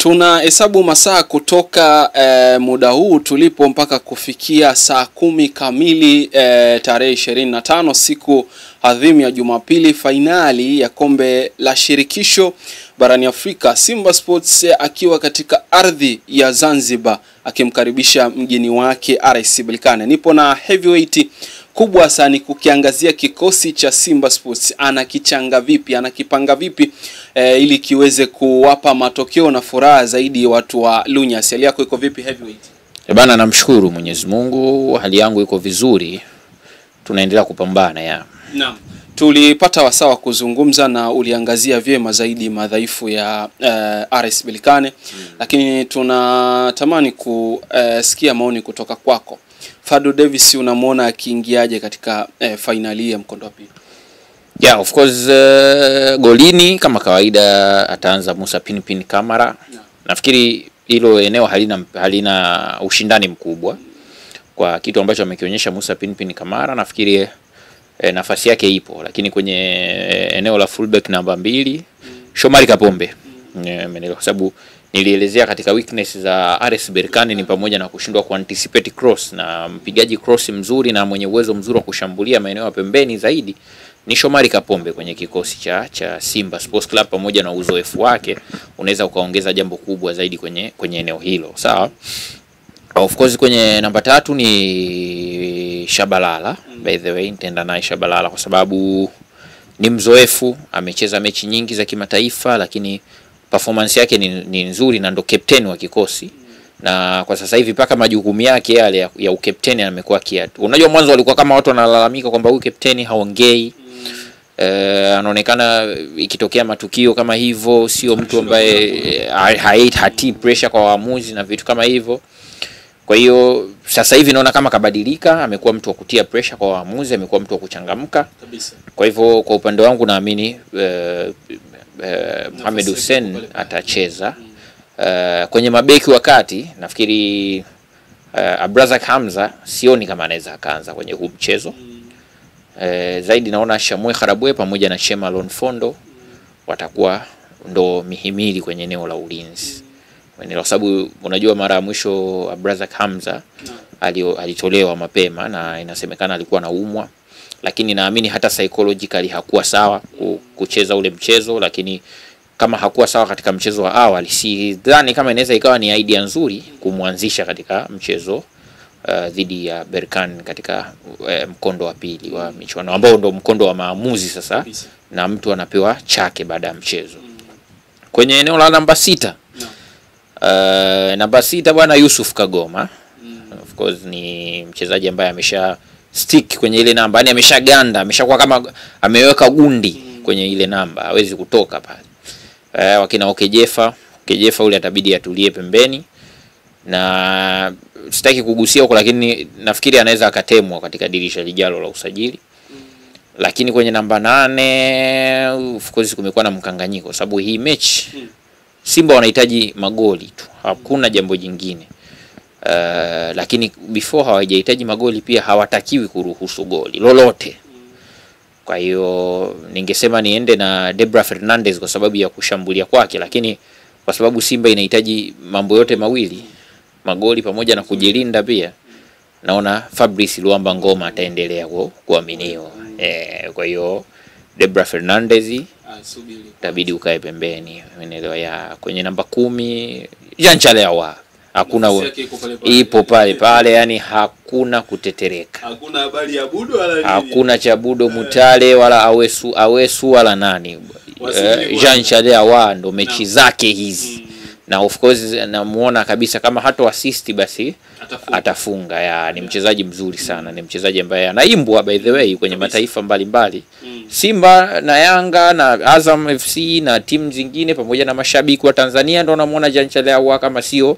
Tuna hesabu masaa kutoka muda huu tulipo mpaka kufikia saa 10 kamili tarehe 25 siku adhimu ya Jumapili, fainali ya kombe la shirikisho barani Afrika. Simba Sports akiwa katika ardhi ya Zanzibar akimkaribisha mgeni wake RS Berkane. Nipo na heavyweight kubwa sana kukiangazia kikosi cha Simba Sports, anakichanga vipi, anakipanga vipi ili kiweze kuwapa matokeo na furaha zaidi watu wa Lunyas. Hali yako iko vipi heavyweight? Bana, namshukuru Mwenyezi Mungu, hali yangu iko vizuri. Tunaendelea kupambana ya. Naam. Tulipata wasaa kuzungumza na uliangazia vyema zaidi madhaifu ya RS Berkane, lakini tunatamani kusikia maoni kutoka kwako. Fadlu Davis unamuona akiingiaje katika finali ya mkondo wa pili? Yeah, of course golini kama kawaida ataanza Musa Pinpin Kamara. No. Nafikiri hilo eneo halina ushindani mkubwa. Kwa kitu ambacho amekionyesha Musa Pinpin Kamara, nafikiri nafasi yake ipo, lakini kwenye eneo la fullback namba 2 Shomari Kapombe. Kwa sababu nilielezea katika weakness za RS Berkane ni pamoja na kushindwa kuanticipate cross, na mpigaji cross mzuri na mwenye uwezo mzuri wa kushambulia maeneo ya pembeni zaidi ni Shomari Kapombe kwenye kikosi cha Simba Sports Club. Pamoja na uzoefu wake unaweza ukaongeza jambo kubwa zaidi kwenye eneo hilo. Sawa. Of course kwenye namba 3 ni Shabalala. By the way, nitaenda naye Shabalala kwa sababu ni mzoefu, amecheza mechi nyingi za kimataifa, lakini performance yake ni nzuri na ndo captain wa kikosi. Na kwa sasa hivi paka majukumu yake yale ya ukapteni amekuwa kiatu. Unajua mwanzo walikuwa kama watu wanalalamika kwamba huyu captain haongei. Anaonekana ikitokea matukio kama hivyo sio mtu ambaye hati pressure kwa waamuzi na vitu kama hivyo. Kwa hiyo sasa hivi naona kama kabadilika, amekuwa mtu wa kutia pressure kwa waamuzi, amekuwa mtu wa kuchangamka kabisa. Kwa hivyo kwa upande wangu naamini Mohamed Hussein atacheza. Kwenye mabeki wakati nafikiri Abrazak Hamza sioni kama anaweza akaanza kwenye huu mchezo. Zaidi naona Shamwe Kharabwe pamoja na Shemalon Fondo watakuwa ndo mihimili kwenye eneo la ulinzi. Kwa sababu unajua mara ya mwisho Abrazak Hamza alitolewa mapema na inasemekana alikuwa anaumwa, lakini naamini hata psychologically hakuwa sawa kucheza ule mchezo. Lakini kama hakuwa sawa katika mchezo wa awali, sidhani kama inaweza ikawa ni idea nzuri kumwanzisha katika mchezo dhidi ya Berkane katika mkondo wa pili wa michuano ambao ndo mkondo wa maamuzi sasa, na mtu anapewa chake baada ya mchezo. Kwenye eneo la namba 6 namba 6 bwana Yusuf Kagoma. Of course ni mchezaji ambaye amesha stick kwenye ile namba, yani ameshaganda, ameshakuwa kama ameweka gundi kwenye ile namba, hawezi kutoka pale. Wakina Okejefa ule atabidi atulie pembeni, na sitaki kugusia huko, lakini nafikiri anaweza akatemwa katika dirisha lijalo la usajili. Lakini kwenye namba 8 of course kumekuwa na mkanganyiko sababu hii mechi Simba wanahitaji magoli tu, hakuna jambo jingine. Lakini before hawajahitaji magoli pia hawatakiwi kuruhusu goli lolote. Kwa hiyo ningesema niende na Debra Fernandez kwa sababu ya kushambulia kwake, lakini kwa sababu Simba inahitaji mambo yote mawili, magoli pamoja na kujilinda pia, naona Fabrice Luamba Ngoma ataendelea kuaminiwa. Kwa hiyo Debra Fernandez itabidi ukae pembeni. Umeelewa? Ya kwenye namba 10 Jean Chalewa hakuna, ipo pale, yani hakuna kutetereka. Hakuna habari ya Budo wala nini. Hakuna cha Budo Mutale wala Awesu wala nani. Jean Chalewa ndo mechi zake hizi. Na of course namuona kabisa kama hata assist basi atafunga. Ya ni mchezaji mzuri sana, ni mchezaji ambaye anaimbwa by the way kwenye mataifa mbalimbali. Simba na Yanga na Azam FC na timu zingine pamoja na mashabiki wa Tanzania ndo namuona Jean Chalewa kama sio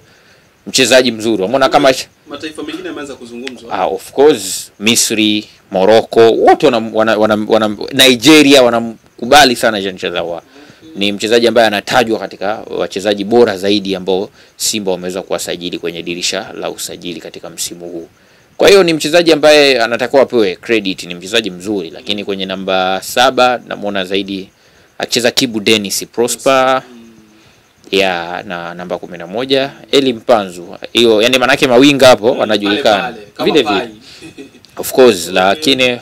mchezaji mzuri. Umeona kama mataifa mengine yameanza kuzungumzwa. Of course Misri, Morocco, wote wana Nigeria wanamkubali sana Jean Chalewa. Ni mchezaji ambaye anatajwa katika wachezaji bora zaidi ambao Simba wameweza kuwasajili kwenye dirisha la usajili katika msimu huu. Kwa hiyo ni mchezaji ambaye anatakiwa apewe credit, ni mchezaji mzuri. Lakini kwenye namba 7 namuona zaidi akicheza Kibu Dennis Prosper. ya na namba 11 Eli Mpanzu. Hiyo yani manake mawinga hapo wanajulikana vile vile. Of course, lakini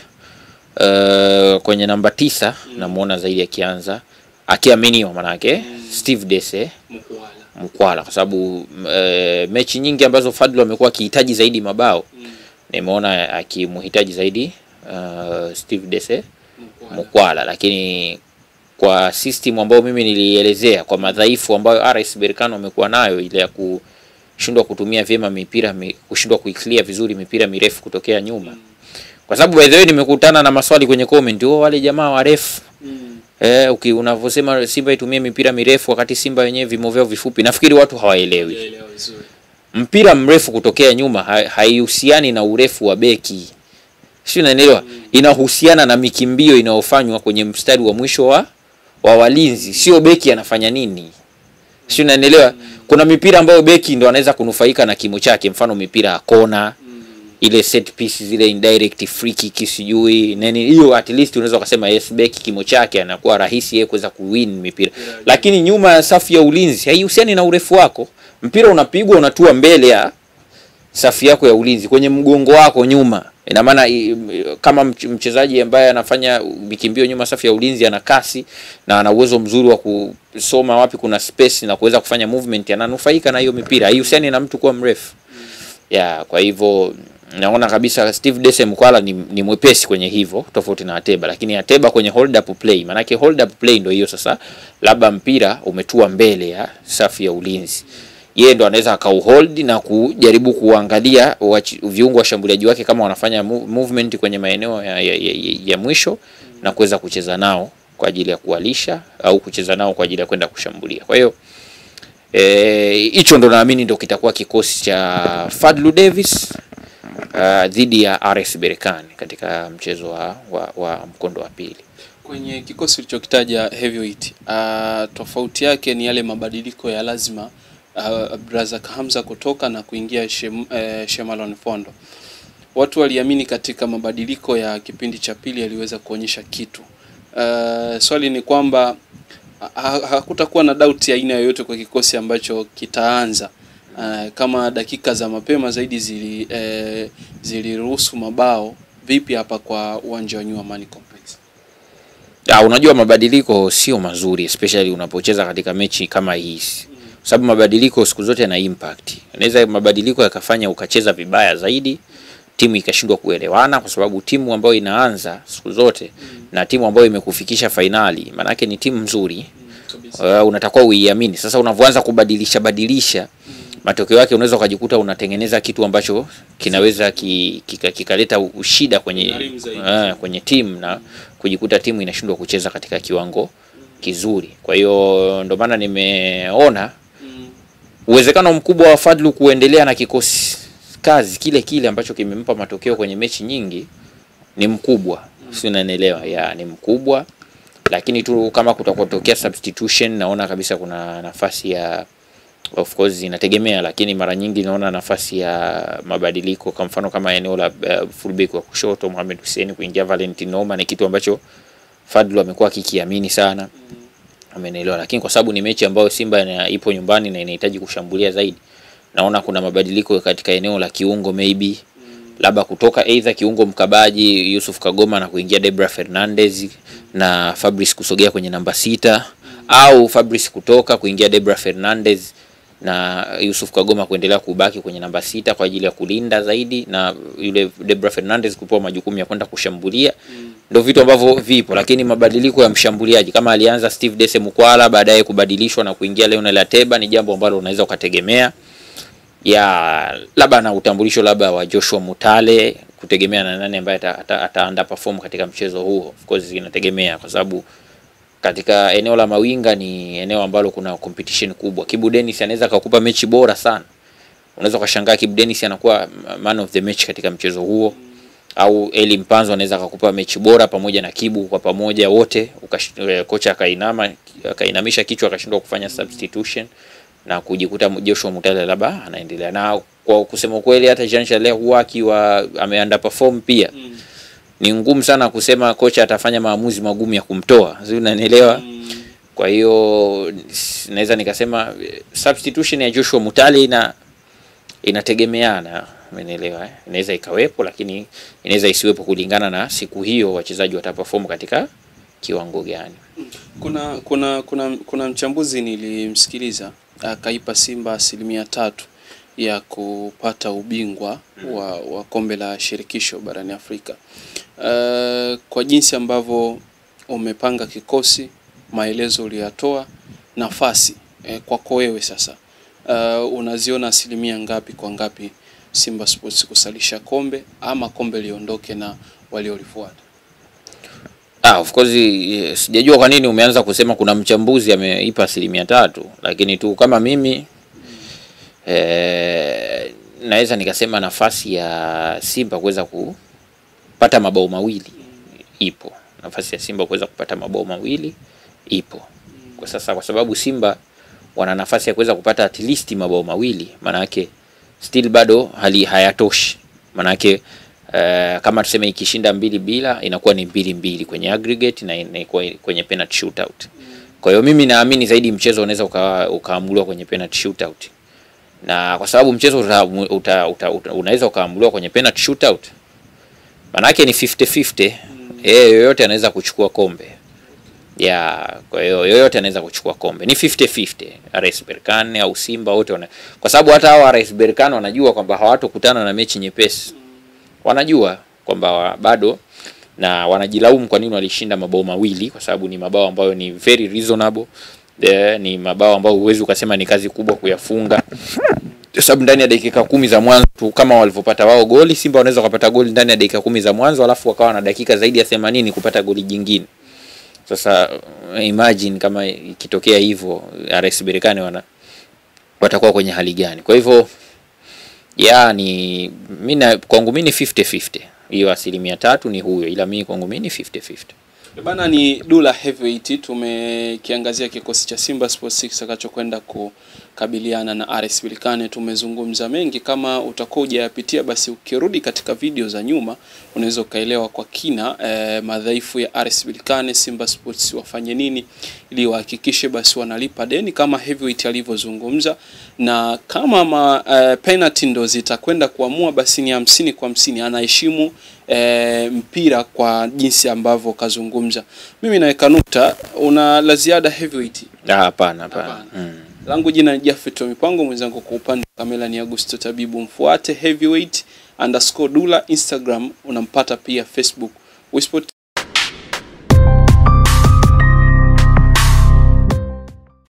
kwenye namba 9 namuona zaidi akianza akiaminiwa manake Steve Dese Mkwala kwa sababu mechi nyingi ambazo Fadlu amekuwa akihitaji zaidi mabao nimeona akimhitaji zaidi Steve Dese Mkwala, lakini kwa system ambayo mimi nilielezea kwa madhaifu ambayo RS Berkane wamekuwa nayo, ile ya kushindwa kutumia vyema mipira, kushindwa kuiclear vizuri mipira mirefu kutokea nyuma. Kwa sababu by the way nimekutana na maswali kwenye comment, wale jamaa wa ref unavyosema Simba itumie mipira mirefu wakati Simba wenyewe vimo vyao vifupi. Nafikiri watu hawaelewi. Mpira mrefu kutokea nyuma haihusiani na urefu wa beki. Sio, unaelewa? Inahusiana na mikimbio inayofanywa kwenye mstari wa mwisho wa walinzi, sio beki anafanya nini. Sio, unaelewa? Kuna mipira ambayo beki ndo anaweza kunufaika na kimo chake, mfano mipira ya kona, ile set pieces, zile indirect free kick sijui nini, hiyo at least unaweza kusema yes, beki kimo chake anakuwa rahisi yeye kuweza kuwin mipira. Lakini nyuma ya safu ya ulinzi haihusiani na urefu wako. Mpira unapigwa unatua mbele ya safu yako ya ulinzi kwenye mgongo wako nyuma. Ina maana kama mchezaji ambaye anafanya mikimbio nyuma safu ya ulinzi ana kasi na ana uwezo mzuri wa kusoma wapi kuna space na kuweza kufanya movement, ananufaika na hiyo mipira. Haihusiani na mtu kuwa mrefu. Kwa hivyo naona kabisa Steve Dese Mkwala ni mwepesi kwenye hivyo tofauti na Ateba, lakini Ateba kwenye hold up play, manake hold up play ndio hiyo sasa, labda mpira umetua mbele ya safu ya ulinzi, yeye ndo anaweza akauhold na kujaribu kuangalia viungo wa shambuliaji wake kama wanafanya movement kwenye maeneo ya mwisho na kuweza kucheza nao kwa ajili ya kuwalisha au kucheza nao kwa ajili ya kwenda kushambulia. Kwa hiyo hicho ndo naamini ndo kitakuwa kikosi cha Fadlu Davis dhidi ya RS Berkane katika mchezo wa mkondo wa pili. Kwenye kikosi ulichokitaja Heavyweight, tofauti yake ni yale mabadiliko ya lazima, Abdrazak Hamza kutoka na kuingia Shemalon Fondo. Watu waliamini katika mabadiliko ya kipindi cha pili yaliweza kuonyesha kitu. Swali ni kwamba hakutakuwa na doubt ya aina yoyote kwa kikosi ambacho kitaanza. Kama dakika za mapema zaidi ziliruhusu mabao, vipi hapa kwa uwanja wa New Amani Complex? Unajua mabadiliko sio mazuri, especially unapocheza katika mechi kama hizi. Sababu mabadiliko siku zote yana impact. Inaweza mabadiliko yakafanya ukacheza vibaya zaidi, timu ikashindwa kuelewana, kwa sababu timu ambayo inaanza siku zote na timu ambayo imekufikisha finali, maana yake ni timu nzuri. Unatakiwa uiamini. Sasa unavyoanza kubadilisha matokeo yake unaweza ukajikuta unatengeneza kitu ambacho kinaweza kikaleta ushida kwenye timu na kujikuta timu inashindwa kucheza katika kiwango kizuri. Kwa hiyo ndio maana nimeona uwezekano mkubwa wa Fadlu kuendelea na kikosi kazi kile ambacho kimempa matokeo kwenye mechi nyingi ni mkubwa. Sio, unaelewa? Ni mkubwa, lakini tu kama kutakotokea substitution naona kabisa kuna nafasi ya, of course inategemea, lakini mara nyingi naona nafasi ya mabadiliko, kwa mfano kama eneo la fullback wa kushoto Mohamed Hussein kuingia Valentino Noma, ni kitu ambacho Fadlu amekuwa akikiamini sana. Amenelewa, lakini kwa sababu ni mechi ambayo Simba ipo nyumbani na inahitaji kushambulia zaidi, naona kuna mabadiliko katika eneo la kiungo, maybe labda kutoka either kiungo mkabaji Yusuf Kagoma na kuingia Debra Fernandez na Fabrice kusogea kwenye namba 6, au Fabrice kutoka kuingia Debra Fernandez na Yusuf Kagoma kuendelea kubaki kwenye namba 6 kwa ajili ya kulinda zaidi na yule Debra Fernandez kupewa majukumu ya kwenda kushambulia. Ndio vitu ambavyo vipo, lakini mabadiliko ya mshambuliaji kama alianza Steve Dese Mkwala baadaye kubadilishwa na kuingia Leonel Ateba ni jambo ambalo unaweza ukategemea. Labda na utambulisho labda wa Joshua Mutale, kutegemea na nani ambaye ata perform katika mchezo huo. Of course inategemea, kwa sababu katika eneo la mawinga ni eneo ambalo kuna competition kubwa. Kibu Dennis anaweza kukupa mechi bora sana. Unaweza kushangaa Kibu Dennis anakuwa man of the match katika mchezo huo, au Eli Mpanzo anaweza kukupa mechi bora pamoja na Kibu, kwa pamoja wote kocha akainamisha kichwa akashindwa kufanya substitution na kujikuta Joshua Mutale labda anaendelea. Na kwa kusema kweli hata Jean Charles huwa akiwa ameunderperform pia. Ni ngumu sana kusema kocha atafanya maamuzi magumu ya kumtoa. Sio, unanielewa? Kwa hiyo naweza nikasema substitution ya Joshua Mutale inategemeana, umeelewa Inaweza ikawepo, lakini inaweza isiwepo kulingana na siku hiyo wachezaji wataperform katika kiwango gani. Kuna mchambuzi nilimsikiliza akaipa Simba 3% ya kupata ubingwa wa kombe la shirikisho barani Afrika. Kwa jinsi ambavyo umepanga kikosi, maelezo uliyatoa, nafasi kwako wewe sasa, unaziona 1% ngapi kwa ngapi Simba Sports kusalisha kombe ama kombe liondoke na waliolifuata? Of course sijajua kwa nini umeanza kusema kuna mchambuzi ameipa 3%, lakini tu kama mimi naweza nikasema nafasi ya Simba kuweza kupata mabao mawili ipo. Nafasi ya Simba kuweza kupata mabao mawili ipo kwa sasa, kwa sababu Simba wana nafasi ya kuweza kupata at least mabao mawili. Maana yake still bado hayatoshi. Maana yake kama tuseme ikishinda 2-2 inakuwa ni 2-2 kwenye aggregate na kwenye penalty shootout. Kwa hiyo mimi naamini zaidi mchezo unaweza ukaamuliwa kwenye penalty shootout. Na kwa sababu mchezo unaweza ukaamuliwa kwenye penalty shootout, maana yake ni 50-50. Yoyote anaweza kuchukua kombe. Kwa hiyo yoyote anaweza kuchukua kombe. Ni 50-50. RS Berkane au Simba wote kwa sababu hata hao RS Berkane wanajua kwamba hawatokutana na mechi nyepesi. Wanajua kwamba bado, na wanajilaumu kwa nini walishinda mabao mawili, kwa sababu ni mabao ambayo ni very reasonable. Ni mabao ambayo huwezi ukasema ni kazi kubwa kuyafunga. Kwa sababu ndani ya dakika 10 za mwanzo tu kama walivyopata wao goli, Simba wanaweza kupata goli ndani ya dakika 10 za mwanzo, alafu wakawa na dakika zaidi ya 80 kupata goli jingine. Sasa imagine kama ikitokea hivyo RS Berkane watakuwa kwenye hali gani? Kwa hivyo kwangu mimi ni 50-50. Hiyo 3% ni huyo, ila mimi kwangu mimi ni 50-50. Bana, ni Dula Heavyweight. Tumekiangazia kikosi cha Simba Sports kitakachokwenda kukabiliana na RS Berkane. Tumezungumza mengi, kama utakuwa hujayapitia basi ukirudi katika video za nyuma unaweza ukaelewa kwa kina madhaifu ya RS Berkane, Simba Sports wafanye nini ili wahakikishe basi wanalipa deni kama Heavyweight alivyozungumza, na kama penalty ndo zitakwenda kuamua basi ni 50 kwa 50. Anaheshimu mpira kwa jinsi ambavyo kazungumza. Mimi naweka nukta. Una la ziada Heavyweight? Hapana. Langu jina ni Jafet Mipango, mwenzangu kwa upande wa kamera ni Augusto Tabibu. Mfuate Heavyweight_Dula Instagram, unampata pia Facebook.